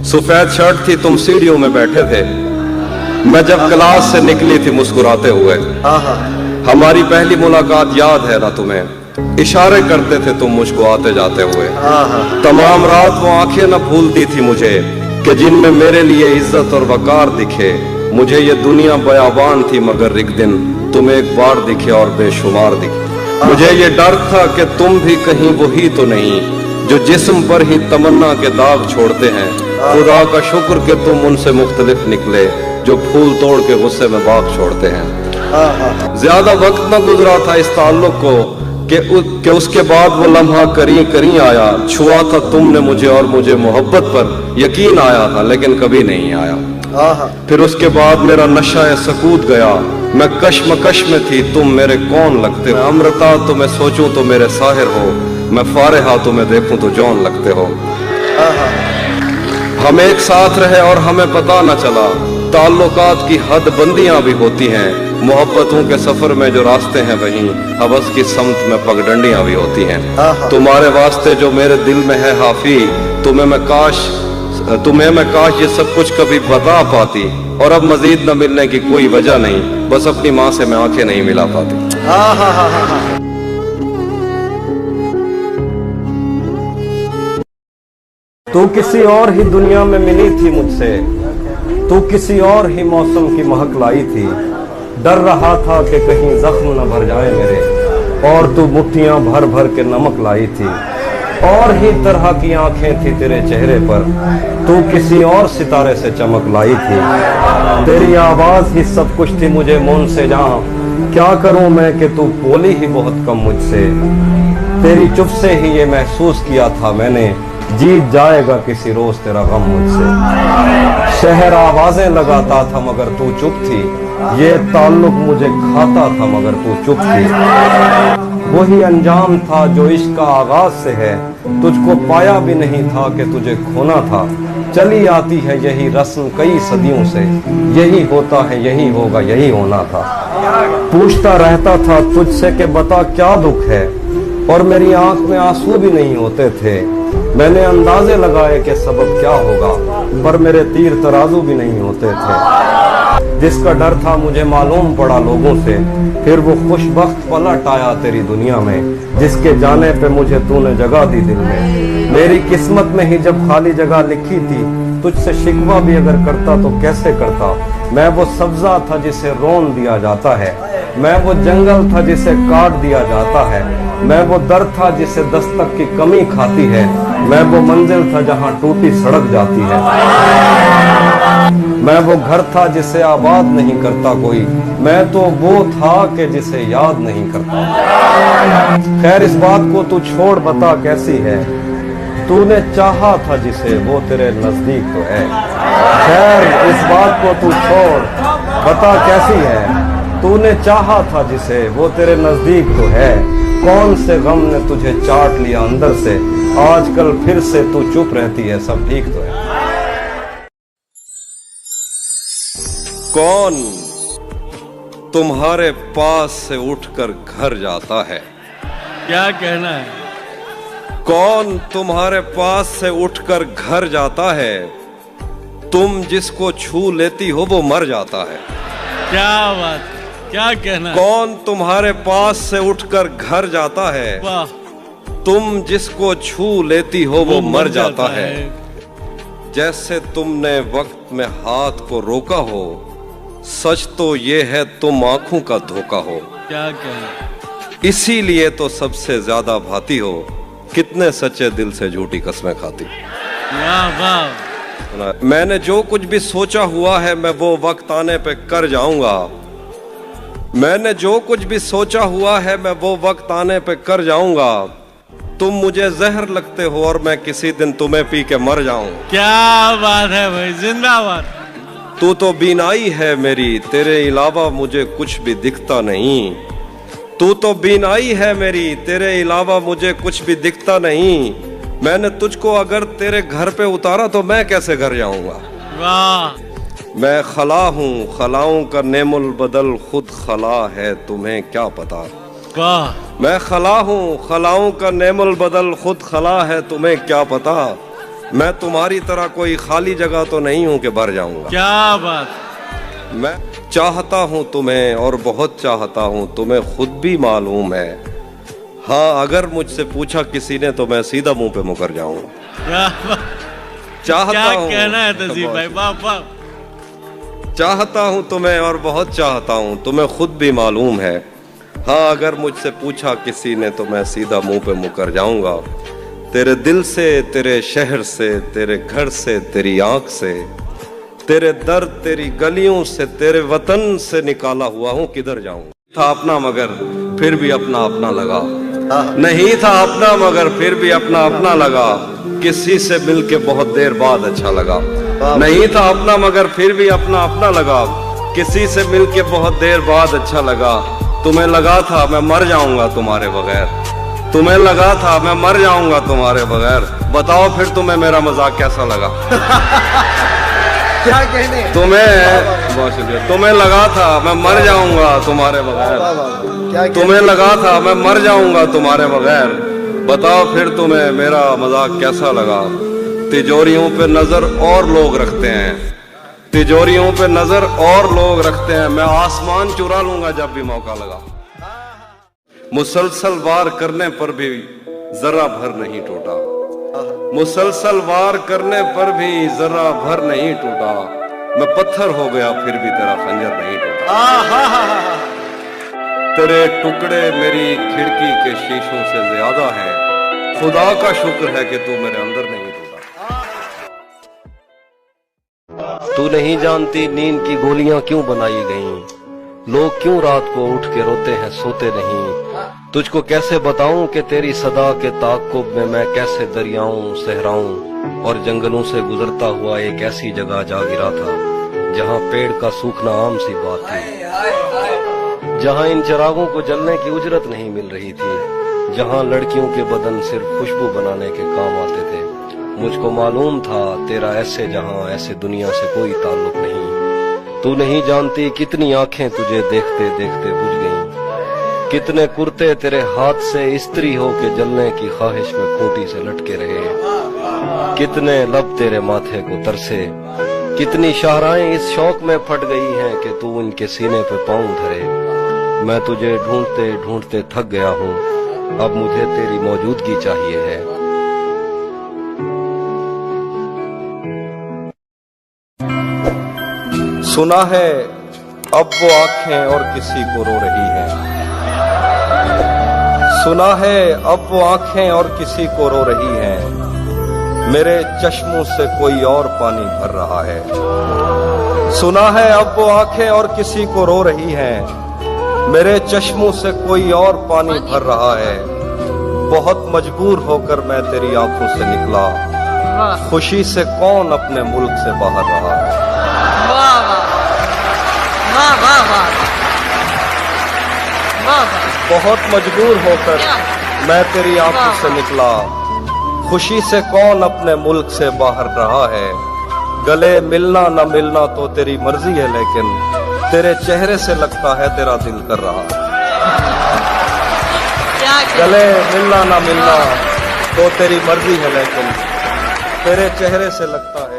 सफेद शर्ट थी, तुम सीढ़ियों में बैठे थे, मैं जब क्लास से निकली थी मुस्कुराते हुए। हमारी पहली मुलाकात याद है ना तुम्हें, इशारे करते थे तुम मुझको आते जाते हुए। तमाम रात वो आंखें न भूलती थी मुझे कि जिनमें मेरे लिए इज्जत और वकार दिखे। मुझे ये दुनिया बयाबान थी मगर एक दिन तुम एक बार दिखे और बेशुमार दिखे। मुझे ये डर था कि तुम भी कहीं वही तो नहीं जो जिस्म पर ही तमन्ना के दाग छोड़ते हैं। खुदा का शुक्र कि तुम उनसे मुख्तलिफ निकले जो फूल तोड़ के गुस्से में बाग छोड़ते हैं। ज्यादा वक्त न गुजरा था इस ताल्लुक को कि उसके बाद वो लम्हा करी करी आया। छुआ था तुमने मुझे और मुझे मोहब्बत पर यकीन आया था, लेकिन कभी नहीं आया। फिर उसके बाद मेरा नशा सकूत गया, मैं कश्मकश में थी, तुम मेरे कौन लगते हो। अमृता तो मैं सोचूं तो मेरे साहिर हो, मैं फारिहा तो मैं देखूं तो जौन लगते हो। हम एक साथ रहे और हमें पता न चला, ताल्लुकात की हद बंदियां भी होती हैं। मोहब्बतों के सफर में जो रास्ते हैं वहीं हवस की समत में पगडंडियां भी होती हैं। तुम्हारे वास्ते जो मेरे दिल में है हाफी, तुम्हें मैं काश ये सब कुछ कभी बता पाती। और अब मजीद न मिलने की कोई वजह नहीं, बस अपनी माँ से मैं आंखें नहीं मिला पाती। तू किसी और ही दुनिया में मिली थी मुझसे, तू किसी और ही मौसम की महक लाई थी। डर रहा था कि कहीं जख्म न भर जाए मेरे, और तू मुट्ठियां भर भर के नमक लाई थी। और ही तरह की आंखें थी तेरे चेहरे पर, तू किसी और सितारे से चमक लाई थी। तेरी आवाज ही सब कुछ थी मुझे मौन से जहां, क्या करूं मैं कि तू बोली ही बहुत कम मुझसे। तेरी चुप से ही ये महसूस किया था मैंने, जीत जाएगा किसी रोज तेरा गम मुझसे। शहर आवाजें लगाता था मगर तू चुप थी, ये ताल्लुक मुझे खाता था मगर तू चुप थी। वही अंजाम था जो इश्क का आगाज से है, तुझको पाया भी नहीं था कि तुझे खोना था। चली आती है यही रस्म कई सदियों से, यही होता है यही होगा यही होना था। पूछता रहता था तुझसे कि बता क्या दुख है, और मेरी आंख में आंसू भी नहीं होते थे। मैंने अंदाजे लगाए कि सबब क्या होगा, पर मेरे तीर तराजू भी नहीं होते थे। जिसका डर था मुझे मालूम पड़ा लोगों से, फिर वो खुशबख्त पलट आया तेरी दुनिया में, जिसके जाने पे मुझे तूने जगह दी दिल में। मेरी किस्मत में ही जब खाली जगह लिखी थी, तुझसे शिकवा भी अगर करता तो कैसे करता। मैं वो सब्जा था जिसे रोन दिया जाता है, मैं वो जंगल था जिसे काट दिया जाता है, मैं वो दर था जिसे दस्तक की कमी खाती है, मैं वो मंजिल था जहां टूटी सड़क जाती है, मैं वो घर था जिसे आबाद नहीं करता कोई, मैं तो वो था कि जिसे याद नहीं करता। खैर इस बात को तू छोड़, बता कैसी है, तूने चाहा था जिसे वो तेरे नजदीक तो है। खैर इस बात को तू छोड़, बता कैसी है, तूने चाहा था जिसे वो तेरे नजदीक तो है। कौन से गम ने तुझे चाट लिया अंदर से, आजकल फिर से तू चुप रहती है, सब ठीक तो है। कौन तुम्हारे पास से उठकर घर जाता है, क्या कहना है? कौन तुम्हारे पास से उठकर घर जाता है, तुम जिसको छू लेती हो वो मर जाता है। क्या बात, क्या कहना है? कौन तुम्हारे पास से उठकर घर जाता है, वाह, तुम जिसको छू लेती हो वो मर जाता है। जैसे तुमने वक्त में हाथ को रोका हो, सच तो ये है तुम आंखों का धोखा हो। क्या कहना, इसीलिए तो सबसे ज्यादा भाती हो, कितने सच्चे दिल से झूठी कस्में खाती। वाह वाह। मैंने जो कुछ भी सोचा हुआ है मैं वो वक्त आने पे कर जाऊंगा, मैंने जो कुछ भी सोचा हुआ है मैं वो वक्त आने पे कर जाऊंगा। तुम मुझे जहर लगते हो और मैं किसी दिन तुम्हें पी के मर जाऊं। क्या बात है भाई, जिंदाबाद। तू तो बीनाई है मेरी, तेरे अलावा मुझे कुछ भी दिखता नहीं। तू तो बीनाई है मेरी, तेरे अलावा मुझे कुछ भी दिखता नहीं। मैंने तुझको अगर तेरे घर पे उतारा तो मैं कैसे घर जाऊंगा। वाह। मैं खला हूँ, खलाओं का नेमुल बदल खुद खला है, तुम्हें क्या पता। वाह। मैं खला हूँ, खलाओं का नेमुल बदल खुद खला है, तुम्हें क्या पता। मैं तुम्हारी तरह कोई खाली जगह तो नहीं हूं कि भर जाऊंगा। क्या बात। मैं चाहता हूं तुम्हें और बहुत चाहता हूं, तुम्हें खुद भी मालूम है। हाँ, अगर मुझसे पूछा किसी ने तो मैं सीधा मुंह पे मुकर जाऊंगा। क्या बात। चाहता क्या हूं, कहना है तहसीब भाई, वाह वाह। चाहता हूं तुम्हें और बहुत चाहता हूं, तुम्हें खुद भी मालूम है। हाँ, अगर मुझसे पूछा किसी ने तो मैं सीधा मुंह पे मुकर जाऊंगा। तेरे दिल से, तेरे शहर से, तेरे घर से, तेरी आंख से, तेरे दर, तेरी गलियों से, तेरे वतन से निकाला हुआ हूं, किधर जाऊं। था अपना मगर फिर भी अपना अपना लगा, नहीं था अपना मगर फिर भी अपना अपना लगा। किसी से मिलके बहुत देर बाद अच्छा लगा। नहीं था अपना मगर फिर भी अपना अपना लगा, किसी से मिलके बहुत देर बाद अच्छा लगा। तुम्हें लगा था मैं मर जाऊंगा तुम्हारे बगैर, तुम्हें लगा था मैं मर जाऊंगा तुम्हारे बगैर। बताओ फिर तुम्हें मेरा मजाक कैसा लगा। क्या कहने। बहुत शुक्रिया। तुम्हें लगा था मैं मर जाऊंगा तुम्हारे बगैर, तुम्हें लगा था मैं मर जाऊंगा तुम्हारे बगैर। बताओ फिर तुम्हें मेरा मजाक कैसा लगा। तिजोरियों पे नजर और लोग रखते हैं, तिजोरियों पे नजर और लोग रखते हैं, मैं आसमान चुरा लूंगा जब भी मौका लगा। मुसलसल वार करने पर भी जरा भर नहीं टूटा, मुसलसल वार करने पर भी जरा भर नहीं टूटा। मैं पत्थर हो गया फिर भी तेरा खंजर नहीं टूटा। तेरे टुकड़े मेरी खिड़की के शीशों से ज्यादा हैं, खुदा का शुक्र है कि तू मेरे अंदर नहीं टूटा। तू नहीं जानती नींद की गोलियां क्यों बनाई गईं, लोग क्यों रात को उठ के रोते हैं सोते नहीं। तुझको कैसे बताऊं कि तेरी सदा के ताक़ुब में मैं कैसे दरियाओं सहराओं और जंगलों से गुजरता हुआ एक ऐसी जगह जा गिरा था जहां पेड़ का सूखना आम सी बात थी, जहां इन चिरागों को जलने की उजरत नहीं मिल रही थी, जहां लड़कियों के बदन सिर्फ खुशबू बनाने के काम आते थे। मुझको मालूम था तेरा ऐसे जहां ऐसे दुनिया से कोई ताल्लुक नहीं। तू नहीं जानती कितनी आंखें तुझे देखते देखते बुझ गईं, कितने कुर्ते तेरे हाथ से इस्त्री होके जलने की ख्वाहिश में खूंटी से लटके रहे, कितने लब तेरे माथे को तरसे, कितनी शाहराएं इस शौक में फट गई हैं कि तू उनके सीने पे पांव धरे। मैं तुझे ढूंढते ढूंढते थक गया हूँ, अब मुझे तेरी मौजूदगी चाहिए है। सुना है अब वो आंखें और किसी को रो रही हैं, सुना है अब वो आंखें और किसी को रो रही हैं, मेरे चश्मों से कोई और पानी भर रहा है। सुना है अब वो आंखें और किसी को रो रही हैं, मेरे चश्मों से कोई और पानी भर रहा है। बहुत मजबूर होकर मैं तेरी आंखों से निकला, खुशी से कौन अपने मुल्क से बाहर रहा है। बहुत मजबूर होकर मैं तेरी आंखों से निकला, खुशी से कौन अपने मुल्क से बाहर रहा है। गले मिलना न मिलना तो तेरी मर्जी है, लेकिन तेरे चेहरे से लगता है तेरा दिल कर रहा है। गले मिलना न मिलना तो तेरी मर्जी है, लेकिन तेरे चेहरे से लगता है